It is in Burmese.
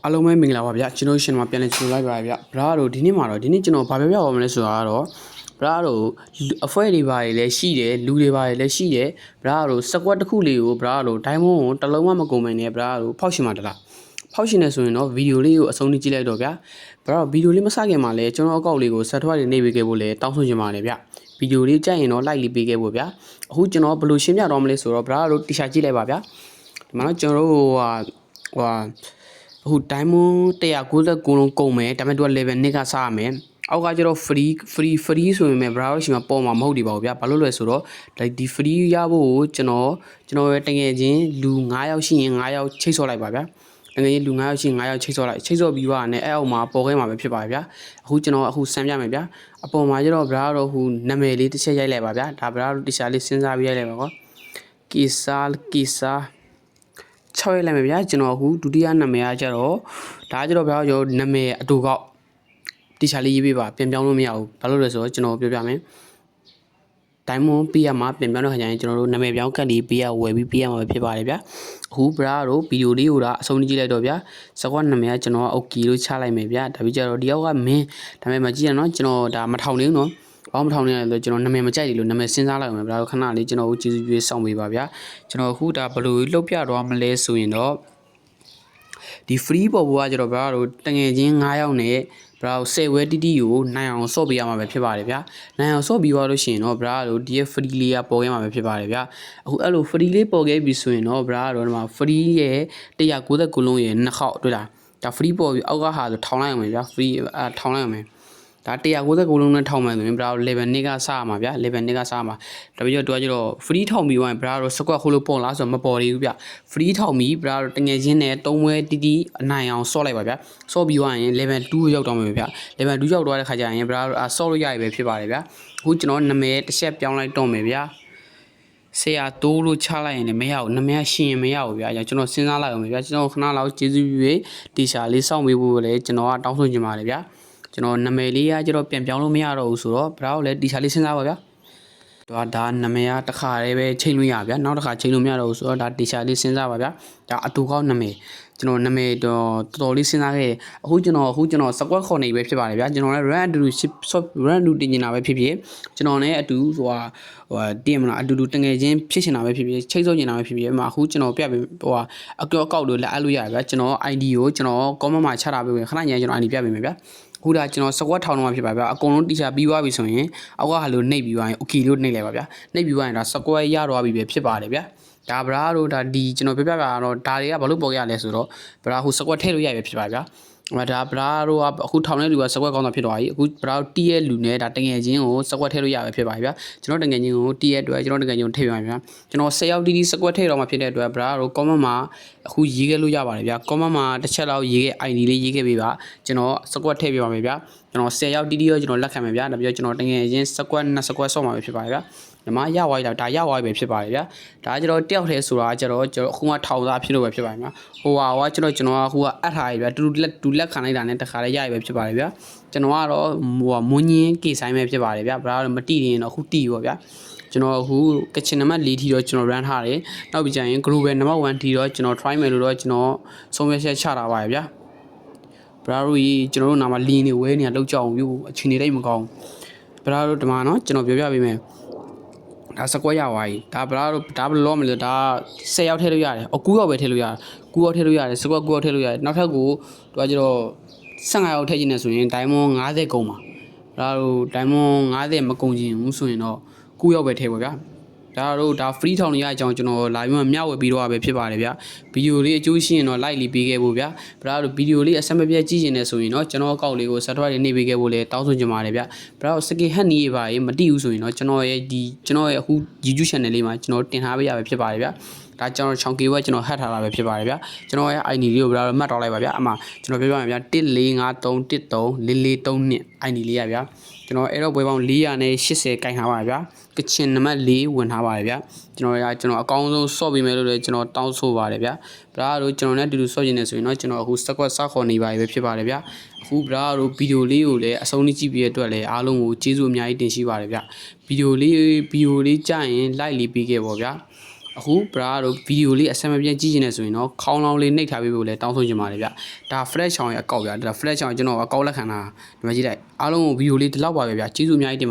အားလုံးပဲမင်္ဂလာပါဗျာကျွန်တော်ရှင်မှာပြန်လည်ကြိုလိုက်ပါဗျာဘရာတို့ဒီနေ့မှာတော့ဒီနေ့ကျွန်တော်ဘာပြောပြပါမလဲဆိုတော့ဘရာတို့အဖွဲတွေပါလည်းရှိတယ်လူတွေပါလည်းရှိတယ်ဘရာတို့စကွက်တစ်ခုလေးကိုဘရာတို့ဒိုင်းမွန်ကိုတစ်လုံးမှမကုန်မနေဘရာတို့ဖောက်ရှင်မှာတလားဖောက်ရှင်နေဆိုရင်တော့ဗီဒီယိုလေးကိုအဆုံးထိကြည့်လိုက်တော့ဗျာဘရာဗီဒီယိုလေးမစခင်မှာလည်းကျွန်တော်အကောက်လေးကိုဆက်ထွားနေနေပေးခဲ့ဖို့လည်းတောင်းဆိုချင်ပါတယ်ဗျာဗီဒီယိုလေးကြိုက်ရင်တော့ like လေးပေးခဲ့ဖို့ဗျာအခုကျွန်တော်ဘယ်လိုရှင်းပြတော့မလဲဆိုတော့ဘရာတို့တီရှာကြည့်လိုက်ပါဗျာဒီမှာတော့ကျွန်တော်တို့အခုဒိုင်းမွန်199လုံးကုန်မယ်ဒါပေမဲ့သူက level 2ကစရမယ်အောက်ကကျတော့ free ဆိုရင်ပဲ browser ရှိမှာပေါ်မှာမဟုတ်ဒီပါဘူးဗျာဘာလို့လဲဆိုတော့ဒီ free ရဖို့ကိုကျွန်တော်ရဲ့တကယ်ချင်းလူ9ယောက်ရှိရင်9ယောက်ချိတ်ဆော့လိုက်ပါဗျာတကယ်ချင်းလူ9ယောက်ရှိရင်9ယောက်ချိတ်ဆော့လိုက်ချိတ်ဆော့ပြီးသွားတယ်အဲ့အောက်မှာပေါ်ခဲ့မှာပဲဖြစ်ပါဗျာအခုကျွန်တော်အခုစမ်းပြမယ်ဗျာအပေါ်မှာကျတော့ browser ဟိုနာမည်လေးတစ်ချက်ရိုက်လိုက်ပါဗျာဒါ browser တစ်ချက်လေးစဉ်းစားပြီးရိုက်လိုက်ပါကောကီစာ6ရက်လိုက်မယ်ဗျာကျွန်တော်အခုဒုတိယနာမည်ကကျတော့ဒါကျတော့ဗျာကျွန်တော်နာမည်အတူကောက်တီချာလေးရေးပေးပါပြန်ပြောင်းလို့မရဘူးဘာလို့လဲဆိုတော့ကျွန်တော်ပြောပြမယ်ဒိုင်းမွန်ပေးရမှာပြန်ပြောင်းတဲ့ခါကျရင်ကျွန်တော်တို့နာမည်ပြောင်းကတ်လေးပေးရဝယ်ပြီးပေးရမှာပဲဖြစ်ပါတယ်ဗျာအခုဘရာတို့ဗီဒီယိုလေးကိုဒါအဆုံးကြည့်လိုက်တော့ဗျာစကွက်နာမည်ကကျွန်တော် okay လို့ချလိုက်မယ်ဗျာဒါပြီးကျတော့ဒီယောက်ကမင်းဒါပေမဲ့မကြည့်ရနော်ကျွန်တော်ဒါမထောင်နေဘူးနော်ဘာမှမထောင်နေရလို့ကျွန်တော်နာမည်မကြိုက်လို့နာမည်စဉ်းစားလိုက်အောင်ဗျာခဏလေးကျွန်တော်ကိုကျေးဇူးပြုစောင့်ပေးပါဗျာကျွန်တော်အခုဒါဘယ်လိုလှုပ်ပြတော့မလဲဆိုရင်တော့ဒီ free ပေါ်ပေါ်ကကျတော့ဗျာတို့တငယ်ချင်း9ယောက်နဲ့ဗျာ10ဝဲတီတီကိုနိုင်အောင်ဆော့ပေးရမှာပဲဖြစ်ပါတယ်ဗျာနိုင်အောင်ဆော့ပြီးသွားလို့ရှိရင်တော့ဗျာတို့ဒီ free လေးကပေါ်ခဲ့မှာပဲဖြစ်ပါတယ်ဗျာအခုအဲ့လို free လေးပေါ်ခဲ့ပြီဆိုရင်တော့ဗျာတို့ဒီမှာ free ရဲ့199လုံးရဲ့နှစ်ခေါက်တွေ့လားဒါ free ပေါ်ပြီးအောက်ကဟာဆိုထောင်လိုက်အောင်ဗျာ free ထောင်လိုက်အောင်ဒါ199လုံးနဲ့ထောင်မှန်ဆိုရင်ဘရာlevel 2ကစရမှာဗျာ level 2ကစရမှာဒါပြီးတော့သူကကျတော့ free ထောင်ပြီးသွားရင်ဘရာတော့ squad ခိုးလို့ပုံလားဆိုတော့မပေါ်သေးဘူးဗျ free ထောင်ပြီးဘရာတော့တငယ်ချင်းနဲ့3ဝဲတီတီအနိုင်အောင်ဆော့လိုက်ပါဗျာဆော့ပြီးသွားရင် level 2ရောက်တော့မှာဗျာ level 2ရောက်သွားတဲ့ခါကျရင်ဘရာတော့ဆော့လို့ရပြီပဲဖြစ်ပါတယ်ဗျာအခုကျွန်တော်နာမည်တစ်ချက်ပြောင်းလိုက်တော့မယ်ဗျာဆရာတိုးလို့ချလိုက်ရင်လည်းမရဘူးနာမည်ရှင်ရင်မရဘူးဗျာကျွန်တော်စဉ်းစားလိုက်အောင်ဗျာကျွန်တော်ခဏလောက်ကျေးဇူးပြုပြီးတီရှာလေးစောင့်ပေးဖို့လည်းကျွန်တော်ကတောင်းဆိုချင်ပါတယ်ဗျာကျွန်တော်နာမည်လေးကကျတော့ပြန်ပြောင်းလို့မရတော့ဘူးဆိုတော့ဘရာကိုလည်းတီချာလေးစဉ်းစားပါဗျာဒါနာမည်ကတစ်ခါတည်းပဲချိန်လို့ရဗျာနောက်တစ်ခါချိန်လို့မရတော့ဘူးဆိုတော့ဒါတီချာလေးစဉ်းစားပါဗျာဒါအတူကောက်နာမည်ကျွန်တော်နာမည်တော့တော်တော်လေးစဉ်းစားခဲ့အခုကျွန်တော်စကွက်ခေါ်နေပဲဖြစ်ပါတယ်ဗျာကျွန်တော်လည်း run အတူတင်နေတာပဲဖြစ်ဖြစ်ကျွန်တော်လည်းအတူတင်မလားအတူတငယ်ချင်းဖြစ်ချင်တာပဲဖြစ်ဖြစ်ချိတ်ဆော့ချင်တာပဲဖြစ်ဖြစ်အခုကျွန်တော်ပြပေးအကောက်ကောက်လို့လက်အပ်လို့ရဗျာကျွန်တော် ID ကိုကျွန်တော် comment မှာချထားပေးဝင်ခဏညကျွန်တော် ID ပြပေးမယ်ဗျာခုဒါကျွန်တော်စကွက်ထောင်တော့ဖြစ်ပါဗျာအကုန်လုံးတီချာပြီးသွားပြီဆိုရင်အောက်ကဟာလို့နှိပ်ပြီးသွားရင် okay လို့နှိပ်လိုက်ပါဗျာနှိပ်ပြီးသွားရင်ဒါစကွက်ရတော့ပြီပဲဖြစ်ပါတယ်ဗျာဒါဘရာတို့ဒါဒီကျွန်တော်ပြပြပါတော့ဒါတွေကဘာလို့ပေါ်ရလဲဆိုတော့ဘရာဟိုစကွက်ထည့်လို့ရပြီဖြစ်ပါဗျာဒါဘရာတို့ကအခုထောင်တဲ့လူကစကွက်ကောင်းတာဖြစ်သွားပြီအခုဘရာတို့တီးရဲ့လူနဲ့ဒါတငယ်ချင်းကိုစကွက်ထည့်လို့ရပြီဖြစ်ပါဗျာကျွန်တော်တငယ်ချင်းကိုတီးရဲ့အတွက်ကျွန်တော်တငယ်ချင်းကိုထည့်ပြပါဗျာကျွန်တော်10ယောက်တီးစကွက်ထည့်တော့မှဖြစ်တဲ့အတွက်ဘရာတို့ comment မှာအခုရေးခဲ့လို့ရပါတယ်ဗျာ comment မှာတစ်ချက်လောက်ရေးခဲ့ ID လေးရေးခဲ့ပေးပါကျွန်တော်စကွက်ထည့်ပြပါမယ်ဗျာကျွန်တော်10ယောက်တီးရောကျွန်တော်လက်ခံမယ်ဗျာဒါပြီးတော့ကျွန်တော်တငယ်ချင်းစကွက်2စကွက်ဆော့မှာပဲဖြစ်ပါတယ်ဗျာညီမရသွားပြီလားဒါရသွားပြီပဲဖြစ်ပါတယ်ဗျာဒါကျတော့တယောက်တည်းဆိုတာကျတော့ကျွန်တော်အခုမှထောင်သားဖြစ်လို့ပဲဖြစ်ပါတယ်ဗျာဟိုဟာကကျွန်တော်အခုကအပ်ထားပြီဗျာတူလက်ခံလိုက်တာနဲ့တခါလေးရရပဲဖြစ်ပါတယ်ဗျာကျွန်တော်ကတော့မွန်းညင်းကေဆိုင်ပဲဖြစ်ပါတယ်ဗျာဘရာတော့မတီးရင်တော့အခုတီးရောဗျာကျွန်တော်အခုကချင်နံပါတ်4ထိတော့ကျွန်တော် run ထားတယ်နောက်ပြီးကျရင် global နံပါတ်1ထိတော့ကျွန်တော် try မယ်လို့တော့ကျွန်တော်ဆုံးဖြတ်ချက်ချတာပါဗျာဘရာတို့ကြီးကျွန်တော်တို့နာမှာလင်းနေဝဲနေလောက်ကြအောင်ပြုအချိန်နေတိတ်မကောင်းဘရာတို့ဒီမှာနော်ကျွန်တော်ပြောပြပေးမယ်ဒါစကွက်ရသွားပြီဒါဘရာတို့ဒါဘယ်လိုမလဲဒါ10ယောက်ထည့်လို့ရတယ်9ယောက်ပဲထည့်လို့ရတယ်9ယောက်ထည့်လို့ရတယ်စကွက်9ယောက်ထည့်လို့ရတယ်နောက်ထပ်ကိုသူကကျတော့15ယောက်ထည့်ခြင်းနဲ့ဆိုရင်ဒိုင်းမွန်50ကုန်ပါဘရာတို့ဒိုင်းမွန်50မကုန်ခြင်းဘူးဆိုရင်တော့9ယောက်ပဲထည့်ပါဗျာဒါတို့ဒါ free ထောင်နေရအကြောင်းကျွန်တော်လာပြီးမှမျှဝေပြီးတော့ပဲဖြစ်ပါတယ်ဗျာဗီဒီယိုလေးအကျိုးရှိရင်တော့ like လေးပေးခဲ့ဖို့ဗျာဘရာတို့ဗီဒီယိုလေးအဆက်မပြတ်ကြည့်နေတယ်ဆိုရင်တော့ကျွန်တော်အကောက်လေးကို subscribe နေပေးခဲ့ဖို့လည်းတောင်းဆိုချင်ပါတယ်ဗျာဘရာတို့ second hand နေပါရေးမတိဘူးဆိုရင်တော့ကျွန်တော်ရဲ့အခု YouTube channel လေးမှာကျွန်တော်တင်ထားပေးရပဲဖြစ်ပါတယ်ဗျာဒါကျွန်တော်ချောင်းကေဝဲကျွန်တော်ဟတ်ထားတာပဲဖြစ်ပါတယ်ဗျာကျွန်တော်ရဲ့ ID လေးကိုဘရာတို့မှတ်တော့လိုက်ပါဗျာအမှကျွန်တော်ပြောပြမယ်ဗျာ145313432 ID လေးရဗျာကျွန်တော်အဲ့တော့ပွဲပေါင်း480ကင်ထားပါဗျာကချင်နံပါတ်4ဝင်ထားပါတယ်ဗျာကျွန်တော်အကောင်းဆုံးဆော့ပေးမယ်လို့လည်းကျွန်တော်တောင်းဆိုပါတယ်ဗျာဘရာတို့ကျွန်တော်နဲ့အတူတူဆော့ကျင်နေဆိုရင်တော့ကျွန်တော်အခုစကွက်စခေါ်နေပါပြီပဲဖြစ်ပါတယ်ဗျာအခုဘရာတို့ဗီဒီယိုလေးကိုလည်းအဆုံးထိကြည့်ပြီးတဲ့အတွက်လည်းအားလုံးကိုကျေးဇူးအများကြီးတင်ရှိပါတယ်ဗျာဗီဒီယိုလေးကြာရင် like လေးပေးခဲ့ပါဗျာ အခု bra တို့ဗီဒီယိုလေးအဆင်မပြေကြည့်ချင်နေဆိုရင်တော့ခေါင်းလောင်းလေးနှိပ်ထားပေးဖို့လည်းတောင်းဆိုချင်ပါတယ်ဗျဒါ flash ချောင်းရဲ့အကောက်ဗျဒါ flash ချောင်းကျွန်တော်အကောက်လက်ခံတာဒီမှာကြည့်လိုက်အားလုံးကိုဗီဒီယိုလေးဒီလောက်ပါပဲဗျကျေးဇူးအများကြီးတင်